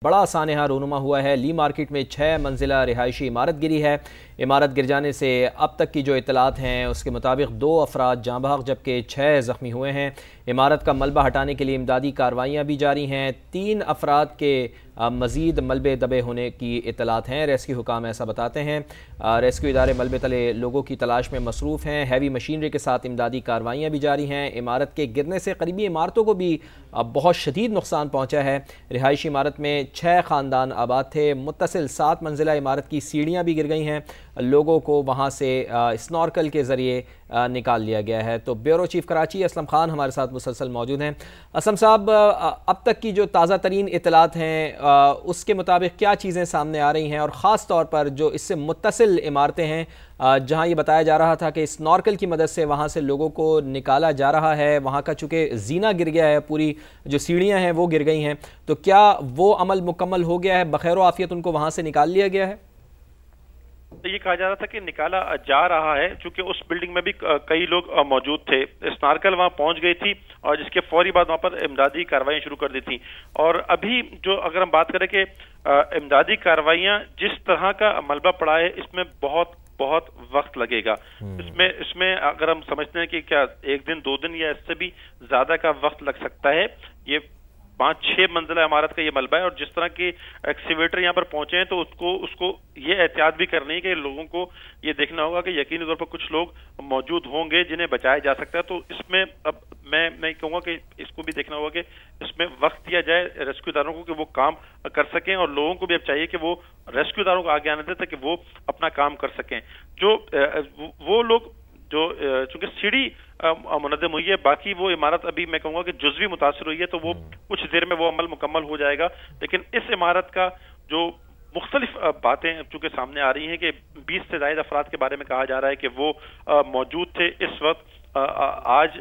बड़ा सानहा रूनुमा हुआ है। ली मार्केट में 6 मंजिला रिहायशी इमारत गिरी है। इमारत गिर जाने से अब तक की जो इत्तलात हैं उसके मुताबिक 2 अफराद जाँ बहक जबकि 6 ज़ख्मी हुए हैं। इमारत का मलबा हटाने के लिए इमदादी कार्रवाइयाँ भी जारी हैं। 3 अफराद के मज़ीद मलबे दबे होने की इत्तलात हैं। रेस्क्यू हुकाम ऐसा बताते हैं। रेस्क्यू इदारे मलबे तले लोगों की तलाश में मसरूफ़ हैं। हैवी मशीनरी के साथ इमदादी कार्रवाइयाँ भी जारी हैं। इमारत के गिरने से करीबी इमारतों को भी बहुत शदीद नुकसान पहुँचा है। रिहायशी इमारत में 6 ख़ानदान आबाद थे। मुत्तसिल 7 मंजिला इमारत की सीढ़ियाँ भी गिर गई हैं। लोगों को वहाँ से स्नॉर्कल के ज़रिए निकाल लिया गया है। तो ब्यूरो चीफ कराची असलम खान हमारे साथ मुसलसल मौजूद हैं। असलम साहब, अब तक की जो ताज़ा तरीन इत्तलात हैं उसके मुताबिक क्या चीज़ें सामने आ रही हैं, और ख़ास तौर पर जो इससे मुत्तसिल इमारतें हैं जहाँ ये बताया जा रहा था कि स्नॉर्कल की मदद से वहाँ से लोगों को निकाला जा रहा है, वहाँ का चूँकि जीना गिर गया है, पूरी जो सीढ़ियाँ हैं वो गिर गई हैं, तो क्या वो अमल मुकम्मल हो गया है, बखैर आफियत उनको वहाँ से निकाल लिया गया है? तो ये कहा जा रहा था कि निकाला जा रहा है, चूंकि उस बिल्डिंग में भी कई लोग मौजूद थे। स्नार्कल वहां पहुंच गई थी और जिसके फौरी बाद वहां पर इमदादी कार्रवाई शुरू कर दी थी। और अभी जो अगर हम बात करें कि इमदादी कार्रवाइयां जिस तरह का मलबा पड़ा है इसमें बहुत वक्त लगेगा। इसमें अगर हम समझते हैं कि क्या 1 दिन 2 दिन या इससे भी ज्यादा का वक्त लग सकता है। ये 5-6 मंजिला इमारत का ये मलबा है और जिस तरह के एक्सीवेटर यहाँ पर पहुंचे हैं तो उसको ये एहतियात भी करनी है कि लोगों को ये देखना होगा कि यकीनी तौर पर कुछ लोग मौजूद होंगे जिन्हें बचाया जा सकता है। तो इसमें अब मैं कहूँगा कि इसको भी देखना होगा कि इसमें वक्त दिया जाए रेस्क्यूदारों को कि वो काम कर सकें, और लोगों को भी अब चाहिए कि वो रेस्क्यूदारों को आगे आने दें ताकि वो अपना काम कर सकें। जो वो लोग जो चूंकि सीढ़ी मुनज़्ज़म हुई है, बाकी वो इमारत अभी मैं कहूँगा कि जुज़वी मुतासिर हुई है, तो वो कुछ देर में वो अमल मुकम्मल हो जाएगा। लेकिन इस इमारत का जो मुख्तलिफ बातें चूंकि सामने आ रही हैं कि 20 से ज़ायद अफराद के बारे में कहा जा रहा है कि वो मौजूद थे इस वक्त आज,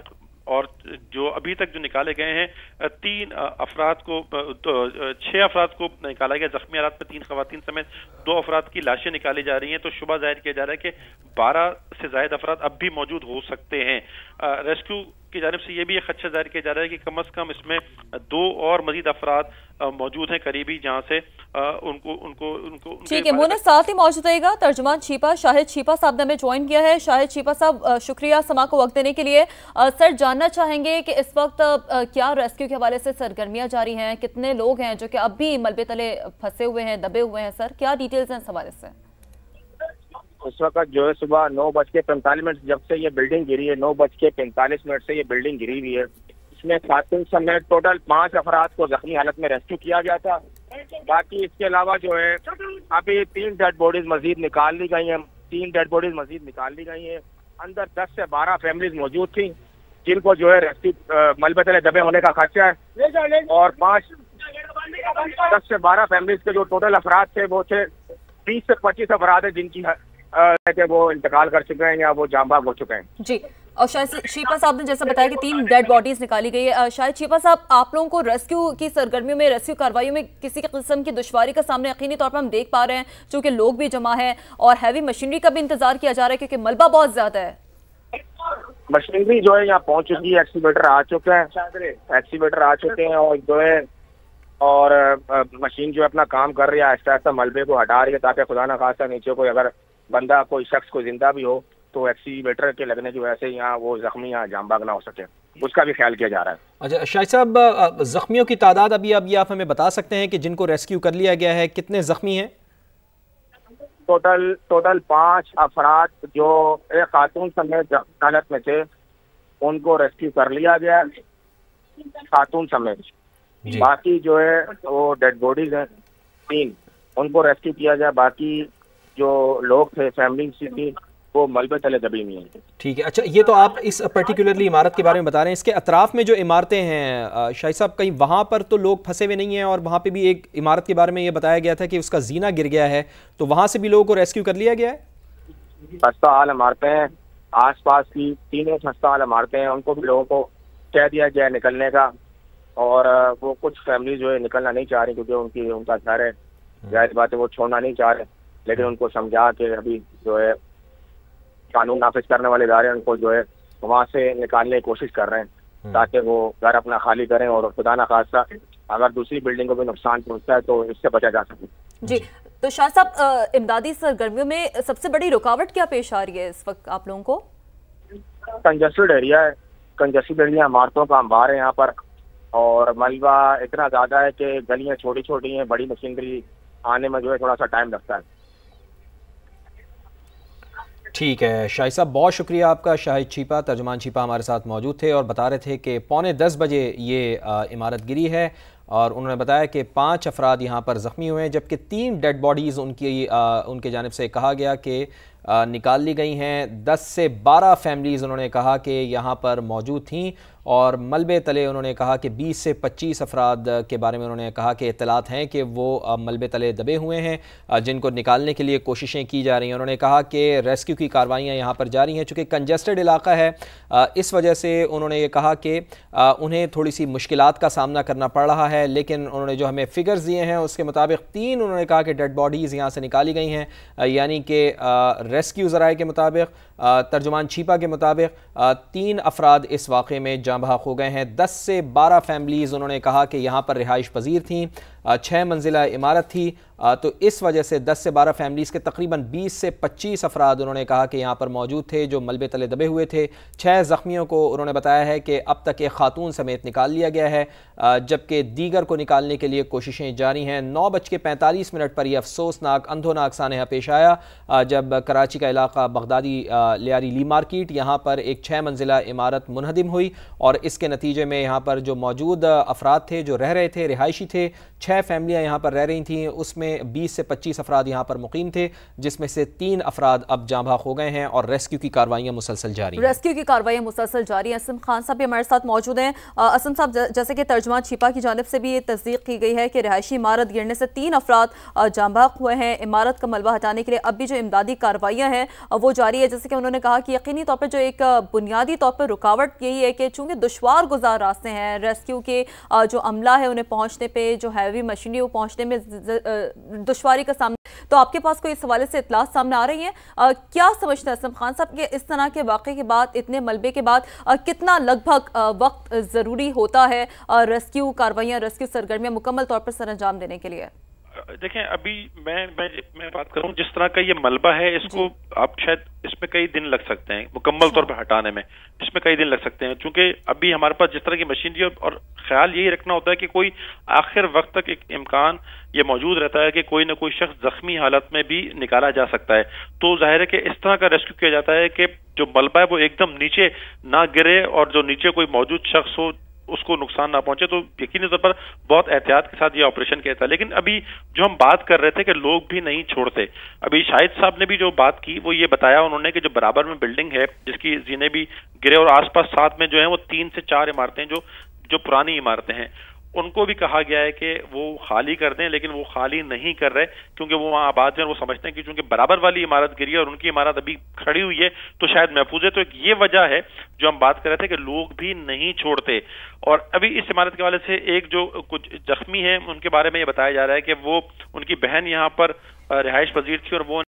और जो अभी तक जो निकाले गए हैं 3 अफराद को 6 अफराद को निकाला गया। जख्मी हालात में 3 खवातीन समेत 2 अफराद की लाशें निकाली जा रही हैं। तो शुबा जाहिर किया जा रहा है कि 12 से ज़ायद अफराद अब भी मौजूद हो सकते हैं। रेस्क्यू की जानिब से ये भी एक खदशा जाहिर किया जा रहा है कि कम अज कम इसमें 2 और मजीद अफराद मौजूद हैं करीबी, जहाँ से उनको ठीक है। मोना साथ ही मौजूद रहेगा तर्जुमान छिपा शाहिद छिपा साहब ने हमें ज्वाइन किया है। शाहिद छिपा साहब, शुक्रिया समा को वक्त देने के लिए। सर, जानना चाहेंगे कि इस वक्त क्या रेस्क्यू के हवाले से सरगर्मियां जारी हैं, कितने लोग हैं जो कि अब भी मलबे तले फंसे हुए हैं, दबे हुए हैं? सर, क्या डिटेल्स हैं इस हवाले से? उस वक्त जो है सुबह 9:45 जब से ये बिल्डिंग गिरी है, 9:45 से ये बिल्डिंग गिरी हुई है। इसमें खातून समेत टोटल 5 अफराद को जख्मी हालत में रेस्क्यू किया गया था। बाकी इसके अलावा जो है अभी 3 डेड बॉडीज मजीद निकाल ली गई हैं। 3 डेड बॉडीज मजीद निकाल ली गई हैं। अंदर 10 से 12 फैमिलीज मौजूद थी जिनको जो है रेस्क्यू मलबे तले दबे होने का खदशा है, और 10 से 12 फैमिलीज के जो टोटल अफराद थे वो थे 20 से 25 अफराद है जिनकी वो इंतकाल कर चुके हैं या वो जाँ बहक हो चुके हैं। जी, और शायद शिपा साहब ने जैसा बताया कि 3 डेड बॉडीज निकाली गई है। शायद शिपा साहब, आप लोगों को रेस्क्यू की सरगर्मियों में, रेस्क्यू कार्रवाइयों में किसी किस्म की दुश्वारी का सामने यकीनी तौर पर हम देख पा रहे हैं, चूंकि लोग भी जमा है और हैवी मशीनरी का भी इंतजार किया जा रहा है क्योंकि मलबा बहुत ज्यादा है। मशीनरी जो है यहाँ पहुंच चुकी है, एक्सीवेटर आ चुके हैं और जो है मशीन जो अपना काम कर रही है, आहिस्ता आहिस्ता मलबे को हटा रही है ताकि खुदा न खास्ता नीचे कोई अगर बंदा कोई शख्स को जिंदा भी हो तो एक्सीवेटर के लगने की वजह से यहाँ वो जख्मी यहाँ जाम बहक ना हो सके, उसका भी ख्याल किया जा रहा है। अच्छा शाहिद साहब, जख्मियों की तादाद अभी ये आप हमें बता सकते हैं कि जिनको रेस्क्यू कर लिया गया है कितने जख्मी हैं? टोटल 5 अफराद जो एक खातून समेत हालत में थे उनको रेस्क्यू कर लिया गया, खातून समेत। बाकी जो है वो डेड बॉडीज हैं 3, उनको रेस्क्यू किया गया। बाकी जो लोग थे फैमिली थी वो मलबे तले दबी हुई हैं। ठीक है। अच्छा, ये तो आप इस पर्टिकुलरली इमारत के बारे में बता रहे हैं, इसके अतराफ में जो इमारतें हैं शाहिद साहब, कहीं वहाँ पर तो लोग फंसे हुए नहीं हैं? और वहाँ पे भी एक इमारत के बारे में ये बताया गया था कि उसका जीना गिर गया है, तो वहाँ से भी लोगों को रेस्क्यू कर लिया गया है? खस्ता हाल इमारतें हैं, आस पास की 3 खस्ता हाल इमारतें हैं, उनको भी लोगों को कह दिया गया निकलने का, और वो कुछ फैमिली जो है निकलना नहीं चाह रही क्योंकि उनका घर है, जाहिर बात है वो छोड़ना नहीं चाह रहे। लेकिन उनको समझा के अभी जो है कानून नाफिज करने वाले इदारे उनको जो है वहाँ से निकालने की कोशिश कर रहे हैं ताकि वो घर अपना खाली करें और खुदा न खास्ता اگر دوسری بلڈنگ کو بھی نقصان پہنچتا ہے تو اس سے بچا جا سکے. جی تو شاہ صاحب امدادی سرگرمیوں میں سب سے بڑی رکاوٹ کیا پیش آ رہی ہے اس وقت آپ لوگوں کو؟ کنجسٹڈ ایریا ہے, کنجسٹڈ ایریا, عمارتوں کا انبار ہے یہاں پر, اور ملبہ اتنا زیادہ ہے کہ گلیاں چھوٹی چھوٹی ہیں, بڑی مشینری آنے میں جو ہے تھوڑا سا ٹائم لگتا ہے. ٹھیک ہے شاہد صاحب, بہت شکریہ آپ کا. شاہد چھیپا, ترجمان چھیپا ہمارے ساتھ موجود تھے اور بتا رہے تھے کہ 9:45 بجے یہ عمارت گری ہے, اور انہوں نے بتایا کہ 5 افراد یہاں پر زخمی ہوئے ہیں, جبکہ 3 ڈیڈ باڈیز ان کے جانب سے کہا گیا کہ نکال لی گئی ہیں. 10 سے 12 فیملیز انہوں نے کہا کہ یہاں پر موجود تھیں, اور ملبے تلے انہوں نے کہا کہ 20 سے 25 افراد کے بارے میں انہوں نے کہا کہ اطلاعات ہیں کہ وہ ملبے تلے دبے ہوئے ہیں, جن کو نکالنے کے لیے کوششیں کی جا رہی ہیں. انہوں نے کہا کہ ریسکیو کی کاروائیاں یہاں پر جاری ہیں, چونکہ کنجسٹڈ علاقہ ہے, اس وجہ سے انہوں نے یہ کہا کہ انہیں تھوڑی سی مشکلات کا سامنا کرنا پڑ رہا ہے. لیکن انہوں نے جو ہمیں فگرز دیے ہیں اس کے مطابق 3 انہوں نے کہا کہ ڈیڈ باڈیز یہاں سے نکالی گئی ہیں, یعنی کہ ریسکیو ذرائع کے مطابق, ترجمان چھیپا کے مطابق 3 افراد اس واقعے میں جاں بحق ہو گئے ہیں. 10 سے 12 فیملیز انہوں نے کہا کہ یہاں پر رہائش پذیر تھیں, 6 منزلہ عمارت تھی, تو اس وجہ سے 10 سے 12 فیملیز کے تقریباً 20 سے 25 افراد انہوں نے کہا کہ یہاں پر موجود تھے جو ملبے تلے دبے ہوئے تھے. 6 زخمیوں کو انہوں نے بتایا ہے کہ اب تک ایک خاتون سمیت نکال لیا گیا ہے, جبکہ دیگر کو نکالنے کے لیے کوششیں جاری ہیں. 9:45 پر یہ افسوسناک اندھوناک سانحہ پیش آیا جب کراچی کا علاقہ بغدادی لیاری لی مارکیٹ, یہاں پر ایک 6 منزلہ عمارت منہدم ہوئی, اور اس کے نتیجے میں یہاں پر جو موجود افراد تھے جو رہ رہے تھے, رہائشی تھے, 6 فیملیاں یہاں پر رہ رہی تھیں, اس میں 20 سے 25 افراد یہاں پر مقیم تھے, جس میں سے 3 افراد اب جاں بحق ہو گئے ہیں, اور ریسکیو کی کاروائیاں مسلسل جاری ہیں. ریسکیو کی کاروائیاں مسلسل جاری ہیں. اسم خان صاحب بھی ہمارے ساتھ موجود ہیں. اسم صاحب, جیسے کہ ترجمان چھیپا کی جانب سے بھی یہ تصدیق کی گئی ہے کہ رہائشی عمارت گرنے سے 3 افراد جاں بحق ہوئے ہیں. عمارت کا ملبہ ہٹانے کے لیے اب بھی جو امدادی کاروائیاں ہیں وہ جاری ہے. جیسے کہ انہوں نے کہا کہ یقینی طور پر جو ایک بنیادی طور پر رکاوٹ یہی ہے کہ چونکہ دشوار گزار راستے ہیں, ریسکیو کے جو عملہ ہے انہیں پہنچنے پہ, جو ہیوی مشینری وہ پہنچنے میں دشواری کا سامنا, تو آپ کے پاس کوئی اس حوالے سے اطلاعات سامنے آ رہی ہیں؟ کیا سمجھتے ہیں اسم خان صاحب کہ اس طرح کے واقعے کے بعد, اتنے ملبے کے بعد کتنا لگ بھگ وقت ضروری ہوتا ہے ریسکیو کاروائیاں, ریسکیو سرگرمیاں مکمل طور پر سر انجام دینے کے لیے؟ دیکھیں, ابھی میں بات کروں, جس طرح کا یہ ملبہ ہے اس کو آپ شاید اس میں کئی دن لگ سکتے ہیں مکمل طور پہ ہٹانے میں, اس میں کئی دن لگ سکتے ہیں, چونکہ ابھی ہمارے پاس جس طرح کی مشینری, اور خیال یہی رکھنا ہوتا ہے کہ کوئی آخر وقت تک ایک امکان یہ موجود رہتا ہے کہ کوئی نہ کوئی شخص زخمی حالت میں بھی نکالا جا سکتا ہے. تو ظاہر ہے کہ اس طرح کا ریسکیو کیا جاتا ہے کہ جو ملبہ ہے وہ ایک دم نیچے نہ گرے, اور جو نیچے کوئی موجود شخص ہو اس کو نقصان نہ پہنچے. تو یقینی طور پر بہت احتیاط کے ساتھ یہ آپریشن کیا تھا. لیکن ابھی جو ہم بات کر رہے تھے کہ لوگ بھی نہیں چھوڑتے, ابھی شاہد صاحب نے بھی جو بات کی وہ یہ بتایا انہوں نے کہ جو برابر میں بلڈنگ ہے جس کی زینے بھی گرے, اور آس پاس ساتھ میں جو ہیں وہ 3 سے 4 عمارتیں جو پرانی عمارتیں ہیں, ان کو بھی کہا گیا ہے کہ وہ خالی کر دیں, لیکن وہ خالی نہیں کر رہے کیونکہ وہ وہاں آباد ہیں, اور وہ سمجھتے ہیں کہ چونکہ برابر والی عمارت گری ہے اور ان کی عمارت ابھی کھڑی ہوئی ہے تو شاید محفوظ ہے. تو ایک یہ وجہ ہے جو ہم بات کر رہے تھے کہ لوگ بھی نہیں چھوڑتے. اور ابھی اس عمارت کے حوالے سے ایک جو کچھ زخمی ہیں ان کے بارے میں یہ بتایا جا رہا ہے کہ وہ ان کی بہن یہاں پر رہائش پذیر تھی, اور وہ